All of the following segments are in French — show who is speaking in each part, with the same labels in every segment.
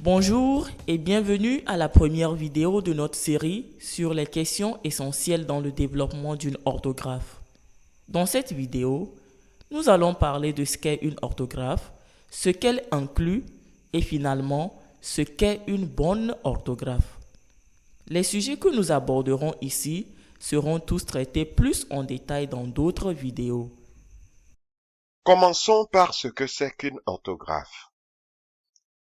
Speaker 1: Bonjour et bienvenue à la première vidéo de notre série sur les questions essentielles dans le développement d'une orthographe. Dans cette vidéo, nous allons parler de ce qu'est une orthographe, ce qu'elle inclut et finalement ce qu'est une bonne orthographe. Les sujets que nous aborderons ici seront tous traités plus en détail dans d'autres vidéos.
Speaker 2: Commençons par ce que c'est qu'une orthographe.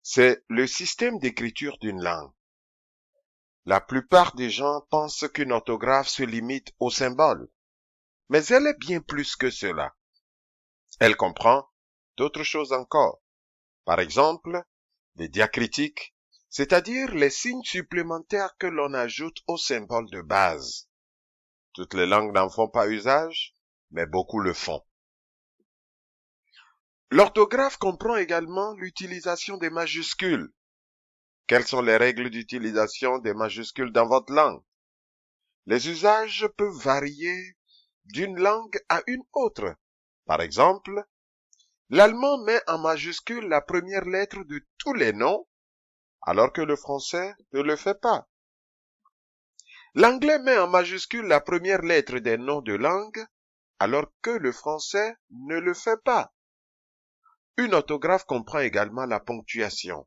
Speaker 2: C'est le système d'écriture d'une langue. La plupart des gens pensent qu'une orthographe se limite aux symboles, mais elle est bien plus que cela. Elle comprend d'autres choses encore. Par exemple, les diacritiques, c'est-à-dire les signes supplémentaires que l'on ajoute aux symboles de base. Toutes les langues n'en font pas usage, mais beaucoup le font. L'orthographe comprend également l'utilisation des majuscules. Quelles sont les règles d'utilisation des majuscules dans votre langue? Les usages peuvent varier d'une langue à une autre. Par exemple, l'allemand met en majuscule la première lettre de tous les noms, alors que le français ne le fait pas. L'anglais met en majuscule la première lettre des noms de langue, alors que le français ne le fait pas. Une orthographe comprend également la ponctuation.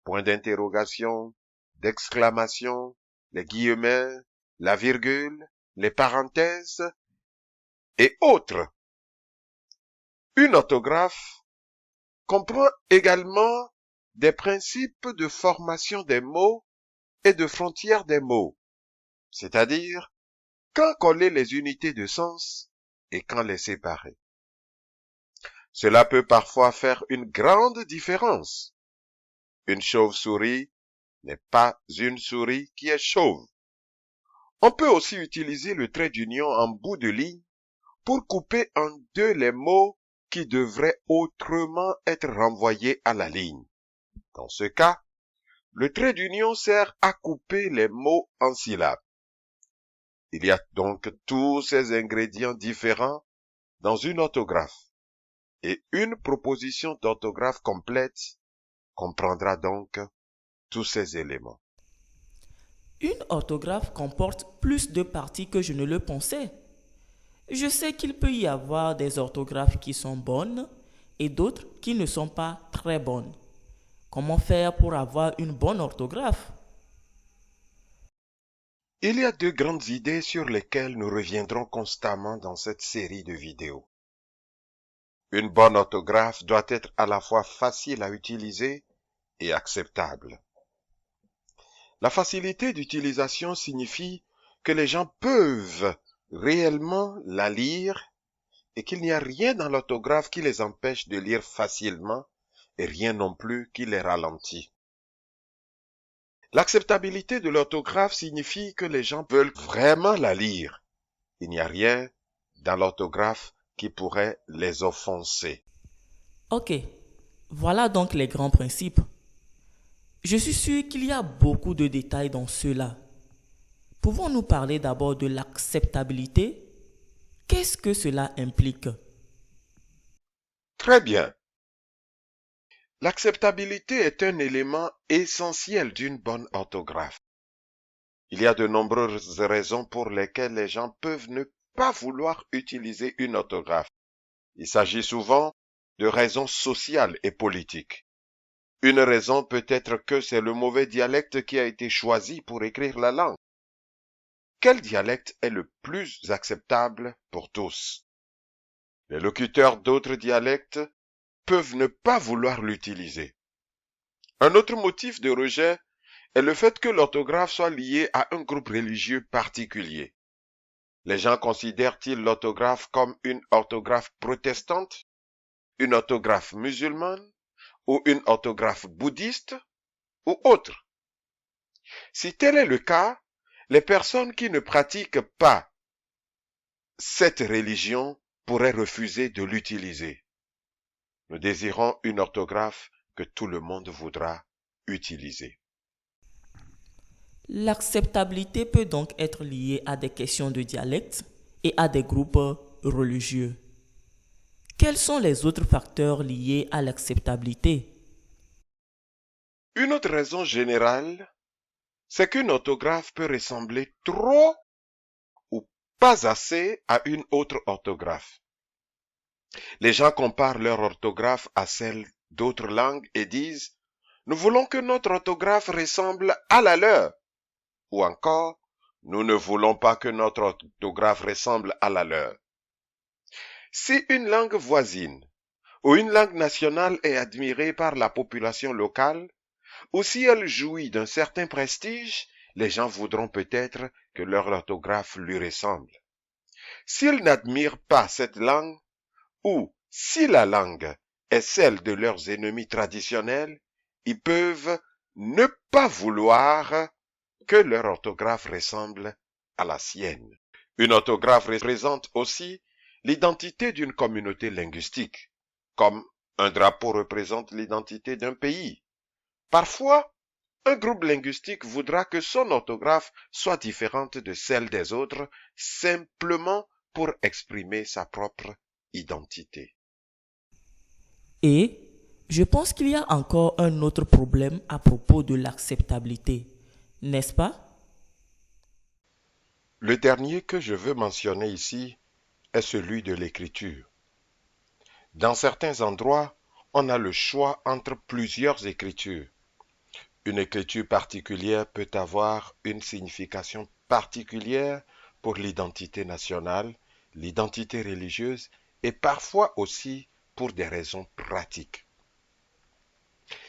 Speaker 2: Point d'interrogation, d'exclamation, les guillemets, la virgule, les parenthèses et autres. Une orthographe comprend également des principes de formation des mots et de frontières des mots, c'est-à-dire quand coller les unités de sens et quand les séparer. Cela peut parfois faire une grande différence. Une chauve-souris n'est pas une souris qui est chauve. On peut aussi utiliser le trait d'union en bout de ligne pour couper en deux les mots qui devraient autrement être renvoyés à la ligne. Dans ce cas, le trait d'union sert à couper les mots en syllabes. Il y a donc tous ces ingrédients différents dans une orthographe. Et une proposition d'orthographe complète comprendra donc tous ces éléments.
Speaker 1: Une orthographe comporte plus de parties que je ne le pensais. Je sais qu'il peut y avoir des orthographes qui sont bonnes et d'autres qui ne sont pas très bonnes. Comment faire pour avoir une bonne orthographe?
Speaker 2: Il y a deux grandes idées sur lesquelles nous reviendrons constamment dans cette série de vidéos. Une bonne orthographe doit être à la fois facile à utiliser et acceptable. La facilité d'utilisation signifie que les gens peuvent réellement la lire et qu'il n'y a rien dans l'orthographe qui les empêche de lire facilement et rien non plus qui les ralentit. L'acceptabilité de l'orthographe signifie que les gens veulent vraiment la lire. Il n'y a rien dans l'orthographe qui pourrait les offenser.
Speaker 1: Ok, voilà donc les grands principes. Je suis sûr qu'il y a beaucoup de détails dans cela. Pouvons-nous parler d'abord de l'acceptabilité? Qu'est-ce que cela implique?
Speaker 2: Très bien. L'acceptabilité est un élément essentiel d'une bonne orthographe. Il y a de nombreuses raisons pour lesquelles les gens peuvent ne pas vouloir utiliser une orthographe. Il s'agit souvent de raisons sociales et politiques. Une raison peut être que c'est le mauvais dialecte qui a été choisi pour écrire la langue. Quel dialecte est le plus acceptable pour tous? Les locuteurs d'autres dialectes peuvent ne pas vouloir l'utiliser. Un autre motif de rejet est le fait que l'orthographe soit liée à un groupe religieux particulier. Les gens considèrent-ils l'orthographe comme une orthographe protestante, une orthographe musulmane ou une orthographe bouddhiste ou autre? Si tel est le cas, les personnes qui ne pratiquent pas cette religion pourraient refuser de l'utiliser. Nous désirons une orthographe que tout le monde voudra utiliser.
Speaker 1: L'acceptabilité peut donc être liée à des questions de dialecte et à des groupes religieux. Quels sont les autres facteurs liés à l'acceptabilité?
Speaker 2: Une autre raison générale, c'est qu'une orthographe peut ressembler trop ou pas assez à une autre orthographe. Les gens comparent leur orthographe à celle d'autres langues et disent « Nous voulons que notre orthographe ressemble à la leur » ou encore « Nous ne voulons pas que notre orthographe ressemble à la leur ». Si une langue voisine ou une langue nationale est admirée par la population locale, ou si elle jouit d'un certain prestige, les gens voudront peut-être que leur orthographe lui ressemble. S'ils n'admirent pas cette langue, ou si la langue est celle de leurs ennemis traditionnels, ils peuvent ne pas vouloir que leur orthographe ressemble à la sienne. Une orthographe représente aussi l'identité d'une communauté linguistique, comme un drapeau représente l'identité d'un pays. Parfois, un groupe linguistique voudra que son orthographe soit différente de celle des autres, simplement pour exprimer sa propre identité.
Speaker 1: Et je pense qu'il y a encore un autre problème à propos de l'acceptabilité, n'est-ce pas?
Speaker 2: Le dernier que je veux mentionner ici est celui de l'écriture. Dans certains endroits, on a le choix entre plusieurs écritures. Une écriture particulière peut avoir une signification particulière pour l'identité nationale, l'identité religieuse et parfois aussi pour des raisons pratiques.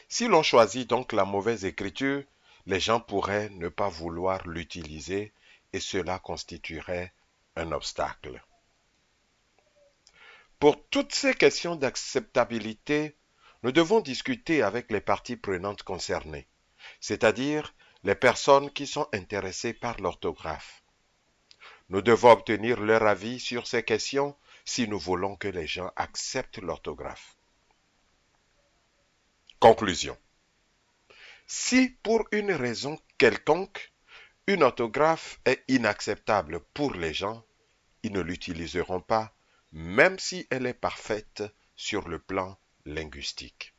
Speaker 2: Si l'on choisit donc la mauvaise écriture, les gens pourraient ne pas vouloir l'utiliser et cela constituerait un obstacle. Pour toutes ces questions d'acceptabilité, nous devons discuter avec les parties prenantes concernées, c'est-à-dire les personnes qui sont intéressées par l'orthographe. Nous devons obtenir leur avis sur ces questions si nous voulons que les gens acceptent l'orthographe. Conclusion. Si pour une raison quelconque, une orthographe est inacceptable pour les gens, ils ne l'utiliseront pas, même si elle est parfaite sur le plan linguistique.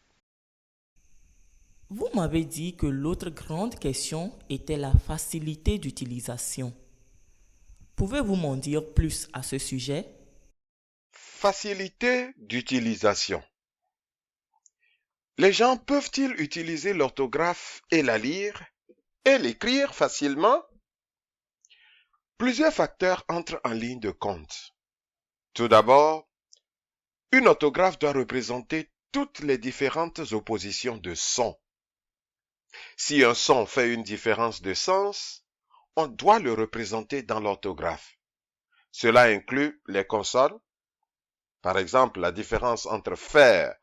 Speaker 1: Vous m'avez dit que l'autre grande question était la facilité d'utilisation. Pouvez-vous m'en dire plus à ce sujet?
Speaker 2: Facilité d'utilisation. Les gens peuvent-ils utiliser l'orthographe et la lire et l'écrire facilement? Plusieurs facteurs entrent en ligne de compte. Tout d'abord, une orthographe doit représenter toutes les différentes oppositions de sons. Si un son fait une différence de sens, on doit le représenter dans l'orthographe. Cela inclut les consonnes, par exemple la différence entre faire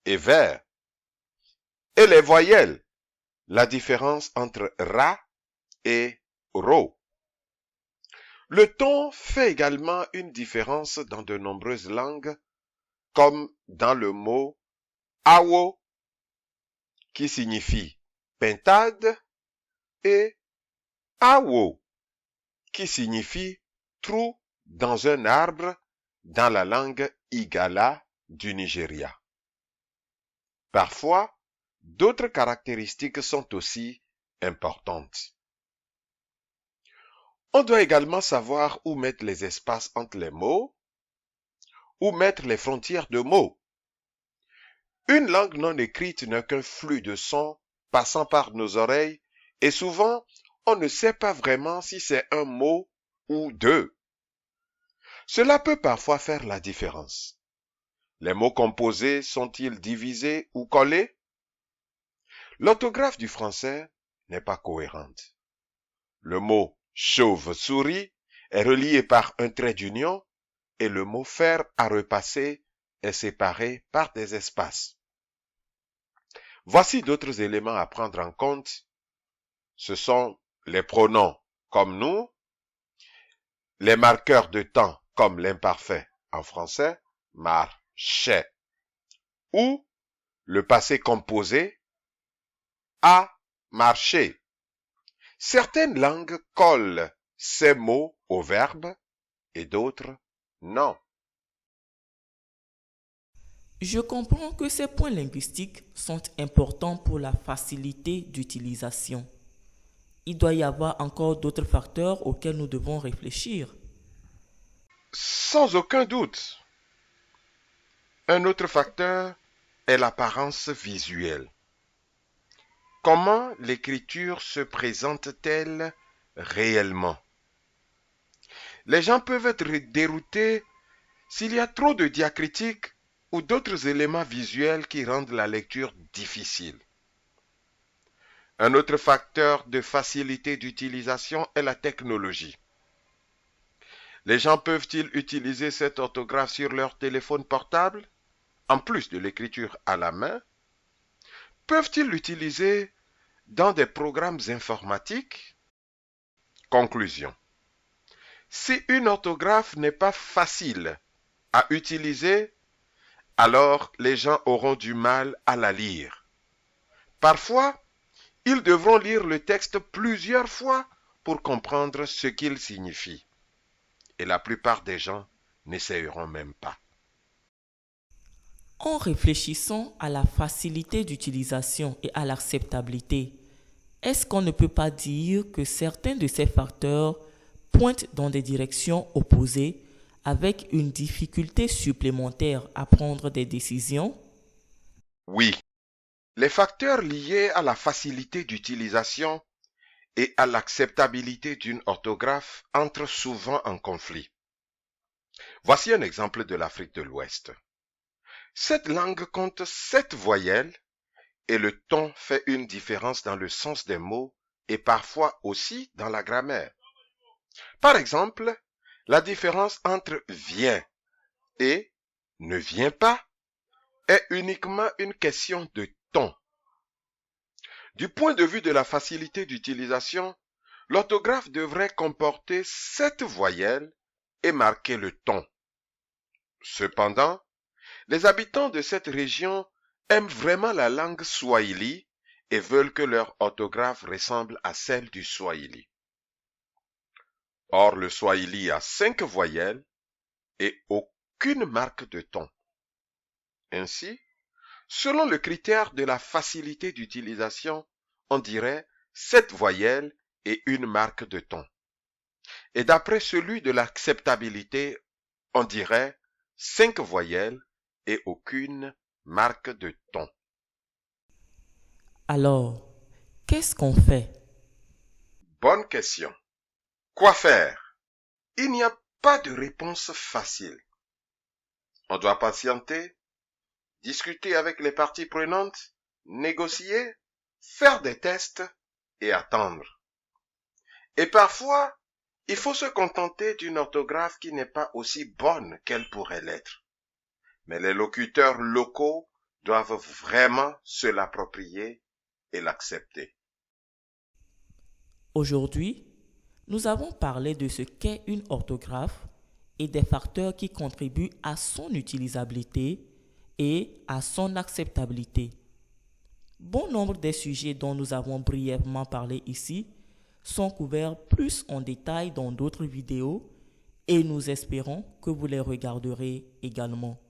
Speaker 2: et vers, et les voyelles, la différence entre ra et ro. Le ton fait également une différence dans de nombreuses langues, comme dans le mot awo, qui signifie pintade, et awo, qui signifie trou dans un arbre dans la langue Igala du Nigeria. Parfois, d'autres caractéristiques sont aussi importantes. On doit également savoir où mettre les espaces entre les mots, où mettre les frontières de mots. Une langue non écrite n'est qu'un flux de sons passant par nos oreilles et souvent, on ne sait pas vraiment si c'est un mot ou deux. Cela peut parfois faire la différence. Les mots composés sont-ils divisés ou collés? L'orthographe du français n'est pas cohérente. Le mot chauve-souris est relié par un trait d'union et le mot fer à repasser est séparé par des espaces. Voici d'autres éléments à prendre en compte. Ce sont les pronoms comme nous, les marqueurs de temps comme l'imparfait en français, marchait, ou le passé composé, a marché. Certaines langues collent ces mots au verbe et d'autres non.
Speaker 1: Je comprends que ces points linguistiques sont importants pour la facilité d'utilisation. Il doit y avoir encore d'autres facteurs auxquels nous devons réfléchir.
Speaker 2: Sans aucun doute. Un autre facteur est l'apparence visuelle. Comment l'écriture se présente-t-elle réellement? Les gens peuvent être déroutés s'il y a trop de diacritiques ou d'autres éléments visuels qui rendent la lecture difficile. Un autre facteur de facilité d'utilisation est la technologie. Les gens peuvent-ils utiliser cette orthographe sur leur téléphone portable, en plus de l'écriture à la main? Peuvent-ils l'utiliser dans des programmes informatiques? Conclusion. Si une orthographe n'est pas facile à utiliser, alors les gens auront du mal à la lire. Parfois, ils devront lire le texte plusieurs fois pour comprendre ce qu'il signifie. Et la plupart des gens n'essayeront même pas.
Speaker 1: En réfléchissant à la facilité d'utilisation et à l'acceptabilité, est-ce qu'on ne peut pas dire que certains de ces facteurs pointent dans des directions opposées avec une difficulté supplémentaire à prendre des décisions?
Speaker 2: Oui, les facteurs liés à la facilité d'utilisation et à l'acceptabilité d'une orthographe entrent souvent en conflit. Voici un exemple de l'Afrique de l'Ouest. Cette langue compte 7 voyelles et le ton fait une différence dans le sens des mots et parfois aussi dans la grammaire. Par exemple, la différence entre vient et ne vient pas est uniquement une question de ton. Du point de vue de la facilité d'utilisation, l'orthographe devrait comporter 7 voyelles et marquer le ton. Cependant, les habitants de cette région aiment vraiment la langue swahili et veulent que leur orthographe ressemble à celle du swahili. Or, le swahili a 5 voyelles et aucune marque de ton. Ainsi, selon le critère de la facilité d'utilisation, on dirait 7 voyelles et une marque de ton. Et d'après celui de l'acceptabilité, on dirait 5 voyelles et aucune marque de ton.
Speaker 1: Alors, qu'est-ce qu'on fait?
Speaker 2: Bonne question. Quoi faire? Il n'y a pas de réponse facile. On doit patienter, discuter avec les parties prenantes, négocier, faire des tests et attendre. Et parfois, il faut se contenter d'une orthographe qui n'est pas aussi bonne qu'elle pourrait l'être. Mais les locuteurs locaux doivent vraiment se l'approprier et l'accepter.
Speaker 1: Aujourd'hui, nous avons parlé de ce qu'est une orthographe et des facteurs qui contribuent à son utilisabilité et à son acceptabilité. Bon nombre des sujets dont nous avons brièvement parlé ici sont couverts plus en détail dans d'autres vidéos et nous espérons que vous les regarderez également.